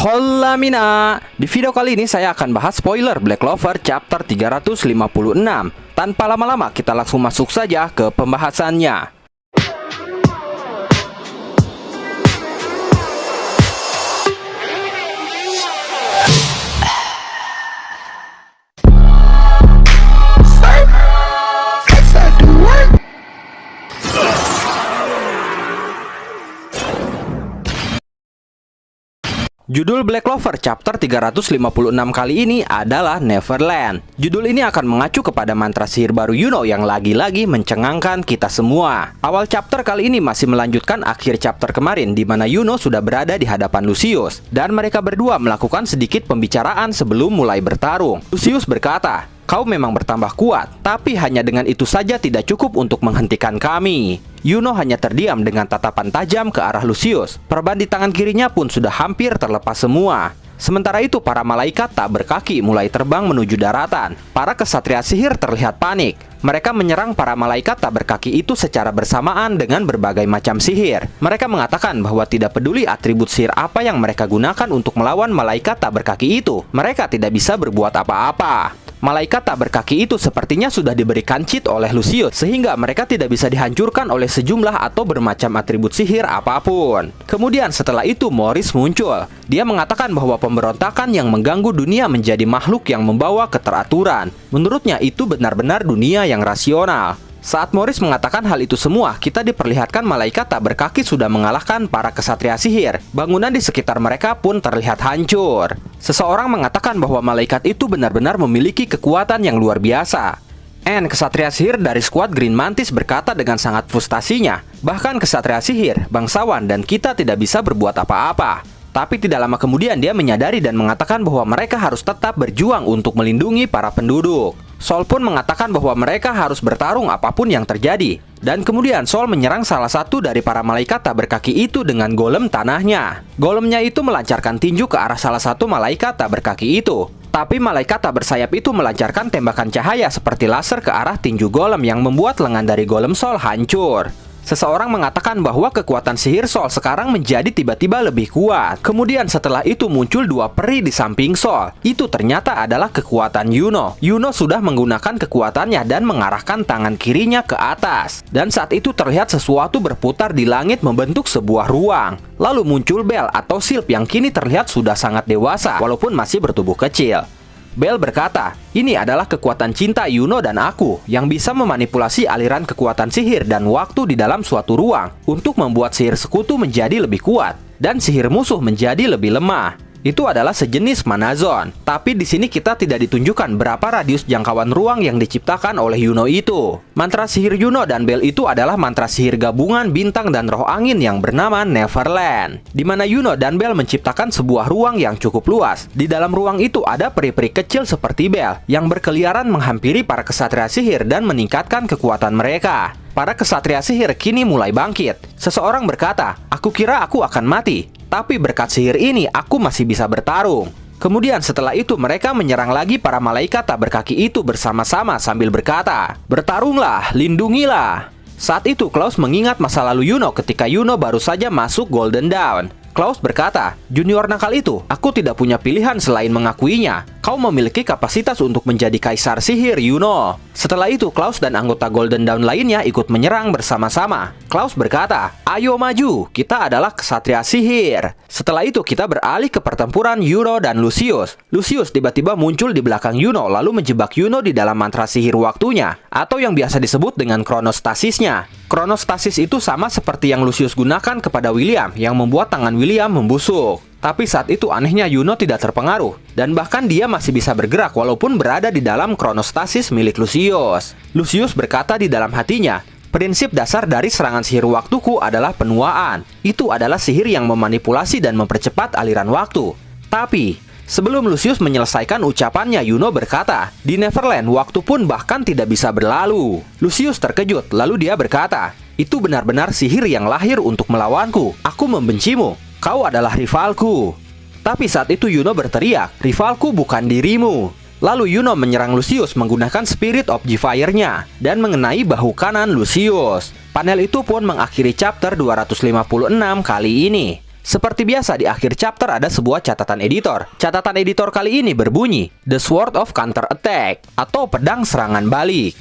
Hola Mina. Di video kali ini saya akan bahas spoiler Black Clover chapter 356. Tanpa lama-lama kita langsung masuk saja ke pembahasannya. Judul Black Clover chapter 356 kali ini adalah Neverland. Judul ini akan mengacu kepada mantra sihir baru Yuno yang lagi-lagi mencengangkan kita semua. Awal chapter kali ini masih melanjutkan akhir chapter kemarin, di mana Yuno sudah berada di hadapan Lucius dan mereka berdua melakukan sedikit pembicaraan sebelum mulai bertarung. Lucius berkata, "Kau memang bertambah kuat, tapi hanya dengan itu saja tidak cukup untuk menghentikan kami." Yuno hanya terdiam dengan tatapan tajam ke arah Lucius. Perban di tangan kirinya pun sudah hampir terlepas semua. Sementara itu para malaikat tak berkaki mulai terbang menuju daratan. Para kesatria sihir terlihat panik. Mereka menyerang para malaikat tak berkaki itu secara bersamaan dengan berbagai macam sihir. Mereka mengatakan bahwa tidak peduli atribut sihir apa yang mereka gunakan untuk melawan malaikat tak berkaki itu, mereka tidak bisa berbuat apa-apa. Malaikat tak berkaki itu sepertinya sudah diberikan cheat oleh Lucius, sehingga mereka tidak bisa dihancurkan oleh sejumlah atau bermacam atribut sihir apapun. Kemudian setelah itu Morris muncul. Dia mengatakan bahwa pemberontakan yang mengganggu dunia menjadi makhluk yang membawa keteraturan. Menurutnya itu benar-benar dunia yang rasional. Saat Morris mengatakan hal itu semua, kita diperlihatkan malaikat tak berkaki sudah mengalahkan para kesatria sihir. Bangunan di sekitar mereka pun terlihat hancur. Seseorang mengatakan bahwa malaikat itu benar-benar memiliki kekuatan yang luar biasa. Kesatria sihir dari skuad Green Mantis berkata dengan sangat frustasinya, bahkan kesatria sihir, bangsawan, dan kita tidak bisa berbuat apa-apa. Tapi tidak lama kemudian dia menyadari dan mengatakan bahwa mereka harus tetap berjuang untuk melindungi para penduduk. Sol pun mengatakan bahwa mereka harus bertarung apapun yang terjadi. Dan kemudian Sol menyerang salah satu dari para malaikat tak berkaki itu dengan golem tanahnya. Golemnya itu melancarkan tinju ke arah salah satu malaikat tak berkaki itu. Tapi malaikat tak bersayap itu melancarkan tembakan cahaya seperti laser ke arah tinju golem yang membuat lengan dari golem Sol hancur. Seseorang mengatakan bahwa kekuatan sihir Sol sekarang menjadi tiba-tiba lebih kuat. Kemudian setelah itu muncul dua peri di samping Sol. Itu ternyata adalah kekuatan Yuno. Yuno sudah menggunakan kekuatannya dan mengarahkan tangan kirinya ke atas. Dan saat itu terlihat sesuatu berputar di langit membentuk sebuah ruang. Lalu muncul Bell atau Sylph yang kini terlihat sudah sangat dewasa walaupun masih bertubuh kecil. Bell berkata, "Ini adalah kekuatan cinta Yuno dan aku yang bisa memanipulasi aliran kekuatan sihir dan waktu di dalam suatu ruang untuk membuat sihir sekutu menjadi lebih kuat dan sihir musuh menjadi lebih lemah. Itu adalah sejenis mana zone. Tapi di sini kita tidak ditunjukkan berapa radius jangkauan ruang yang diciptakan oleh Yuno itu." Mantra sihir Yuno dan Bell itu adalah mantra sihir gabungan bintang dan roh angin yang bernama Neverland, di mana Yuno dan Bell menciptakan sebuah ruang yang cukup luas. Di dalam ruang itu ada peri-peri kecil seperti Bell yang berkeliaran menghampiri para kesatria sihir dan meningkatkan kekuatan mereka. Para kesatria sihir kini mulai bangkit. Seseorang berkata, "Aku kira aku akan mati, tapi berkat sihir ini aku masih bisa bertarung." Kemudian setelah itu mereka menyerang lagi para malaikat tak berkaki itu bersama-sama sambil berkata, "Bertarunglah, lindungilah." Saat itu Klaus mengingat masa lalu Yuno ketika Yuno baru saja masuk Golden Dawn. Klaus berkata, "Junior nakal itu, aku tidak punya pilihan selain mengakuinya. Kau memiliki kapasitas untuk menjadi kaisar sihir, Yuno." Setelah itu Klaus dan anggota Golden Dawn lainnya ikut menyerang bersama-sama. Klaus berkata, "Ayo maju, kita adalah kesatria sihir." Setelah itu kita beralih ke pertempuran Yuno dan Lucius. Lucius tiba-tiba muncul di belakang Yuno lalu menjebak Yuno di dalam mantra sihir waktunya, atau yang biasa disebut dengan kronostasisnya. Kronostasis itu sama seperti yang Lucius gunakan kepada William yang membuat tangan William membusuk. Tapi saat itu anehnya Yuno tidak terpengaruh, dan bahkan dia masih bisa bergerak walaupun berada di dalam kronostasis milik Lucius. Lucius berkata di dalam hatinya, "Prinsip dasar dari serangan sihir waktuku adalah penuaan. Itu adalah sihir yang memanipulasi dan mempercepat aliran waktu." Tapi sebelum Lucius menyelesaikan ucapannya, Yuno berkata, "Di Neverland, waktu pun bahkan tidak bisa berlalu." Lucius terkejut, lalu dia berkata, "Itu benar-benar sihir yang lahir untuk melawanku. Aku membencimu. Kau adalah rivalku." Tapi saat itu Yuno berteriak, "Rivalku bukan dirimu." Lalu Yuno menyerang Lucius menggunakan Spirit of Fire-nya dan mengenai bahu kanan Lucius. Panel itu pun mengakhiri chapter 256 kali ini. Seperti biasa di akhir chapter ada sebuah catatan editor. Catatan editor kali ini berbunyi, The Sword of Counter Attack, atau pedang serangan balik.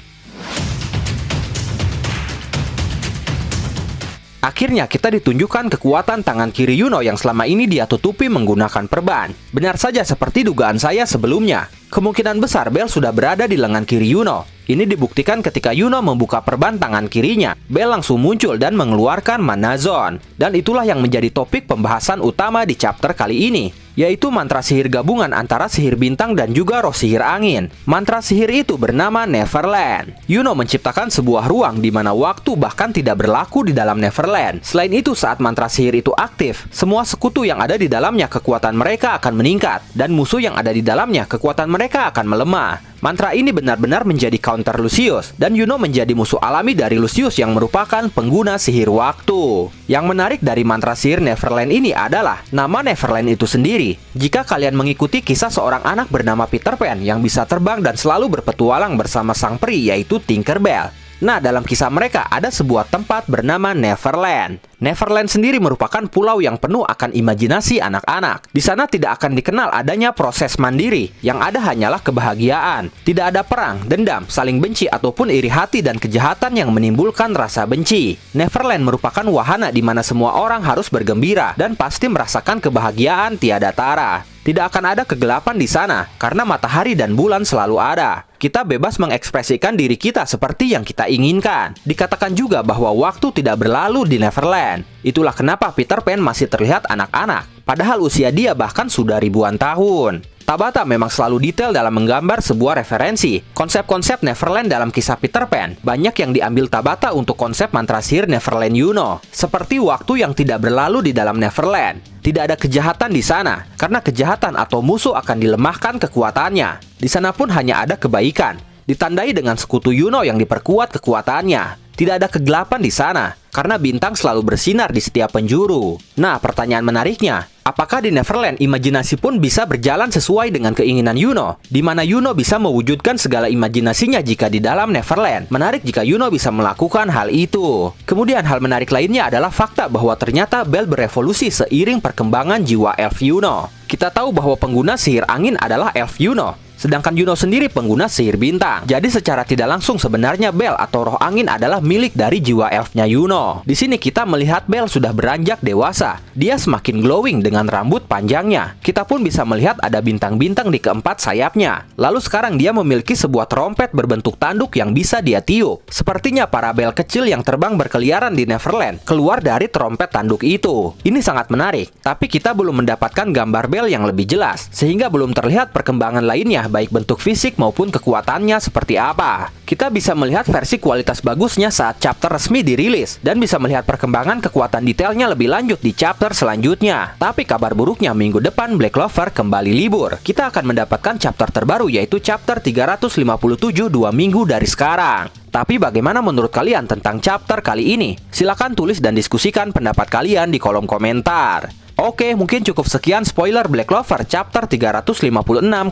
Akhirnya kita ditunjukkan kekuatan tangan kiri Yuno yang selama ini dia tutupi menggunakan perban. Benar saja seperti dugaan saya sebelumnya. Kemungkinan besar Bell sudah berada di lengan kiri Yuno. Ini dibuktikan ketika Yuno membuka perban tangan kirinya. Bell langsung muncul dan mengeluarkan Mana Zone. Dan itulah yang menjadi topik pembahasan utama di chapter kali ini, yaitu mantra sihir gabungan antara sihir bintang dan juga roh sihir angin. Mantra sihir itu bernama Neverland. Yuno menciptakan sebuah ruang di mana waktu bahkan tidak berlaku di dalam Neverland. Selain itu, saat mantra sihir itu aktif, semua sekutu yang ada di dalamnya kekuatan mereka akan meningkat, dan musuh yang ada di dalamnya kekuatan mereka akan melemah. Mantra ini benar-benar menjadi counter Lucius, dan Yuno menjadi musuh alami dari Lucius yang merupakan pengguna sihir waktu. Yang menarik dari mantra sihir Neverland ini adalah nama Neverland itu sendiri. Jika kalian mengikuti kisah seorang anak bernama Peter Pan yang bisa terbang dan selalu berpetualang bersama sang peri, yaitu Tinkerbell. Nah, dalam kisah mereka ada sebuah tempat bernama Neverland. Neverland sendiri merupakan pulau yang penuh akan imajinasi anak-anak. Di sana tidak akan dikenal adanya proses mandiri, yang ada hanyalah kebahagiaan. Tidak ada perang, dendam, saling benci, ataupun iri hati dan kejahatan yang menimbulkan rasa benci. Neverland merupakan wahana di mana semua orang harus bergembira dan pasti merasakan kebahagiaan tiada tara. Tidak akan ada kegelapan di sana, karena matahari dan bulan selalu ada. Kita bebas mengekspresikan diri kita seperti yang kita inginkan. Dikatakan juga bahwa waktu tidak berlalu di Neverland. Itulah kenapa Peter Pan masih terlihat anak-anak, padahal usia dia bahkan sudah ribuan tahun. Tabata memang selalu detail dalam menggambar sebuah referensi. Konsep-konsep Neverland dalam kisah Peter Pan banyak yang diambil Tabata untuk konsep mantra sihir Neverland Yuno. Seperti waktu yang tidak berlalu di dalam Neverland. Tidak ada kejahatan di sana, karena kejahatan atau musuh akan dilemahkan kekuatannya. Di sana pun hanya ada kebaikan, ditandai dengan sekutu Yuno yang diperkuat kekuatannya. Tidak ada kegelapan di sana, karena bintang selalu bersinar di setiap penjuru. Nah, pertanyaan menariknya, apakah di Neverland imajinasi pun bisa berjalan sesuai dengan keinginan Yuno? Di mana Yuno bisa mewujudkan segala imajinasinya jika di dalam Neverland. Menarik jika Yuno bisa melakukan hal itu. Kemudian hal menarik lainnya adalah fakta bahwa ternyata Bell berevolusi seiring perkembangan jiwa elf Yuno. Kita tahu bahwa pengguna sihir angin adalah elf Yuno, sedangkan Yuno sendiri pengguna sihir bintang. Jadi secara tidak langsung sebenarnya Bell atau roh angin adalah milik dari jiwa elfnya Yuno. Di sini kita melihat Bell sudah beranjak dewasa. Dia semakin glowing dengan rambut panjangnya. Kita pun bisa melihat ada bintang-bintang di keempat sayapnya. Lalu sekarang dia memiliki sebuah trompet berbentuk tanduk yang bisa dia tiup. Sepertinya para Bell kecil yang terbang berkeliaran di Neverland keluar dari trompet tanduk itu. Ini sangat menarik, tapi kita belum mendapatkan gambar Bell yang lebih jelas, sehingga belum terlihat perkembangan lainnya, baik bentuk fisik maupun kekuatannya seperti apa. Kita bisa melihat versi kualitas bagusnya saat chapter resmi dirilis, dan bisa melihat perkembangan kekuatan detailnya lebih lanjut di chapter selanjutnya. Tapi kabar buruknya, minggu depan Black Clover kembali libur. Kita akan mendapatkan chapter terbaru, yaitu chapter 357 2 minggu dari sekarang. Tapi bagaimana menurut kalian tentang chapter kali ini? Silahkan tulis dan diskusikan pendapat kalian di kolom komentar. Oke, mungkin cukup sekian spoiler Black Clover chapter 356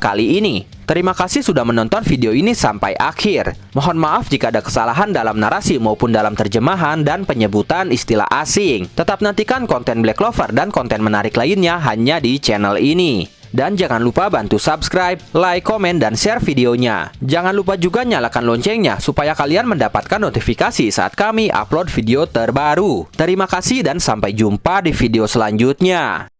kali ini. Terima kasih sudah menonton video ini sampai akhir. Mohon maaf jika ada kesalahan dalam narasi maupun dalam terjemahan dan penyebutan istilah asing. Tetap nantikan konten Black Clover dan konten menarik lainnya hanya di channel ini. Dan jangan lupa bantu subscribe, like, komen, dan share videonya. Jangan lupa juga nyalakan loncengnya supaya kalian mendapatkan notifikasi saat kami upload video terbaru. Terima kasih dan sampai jumpa di video selanjutnya.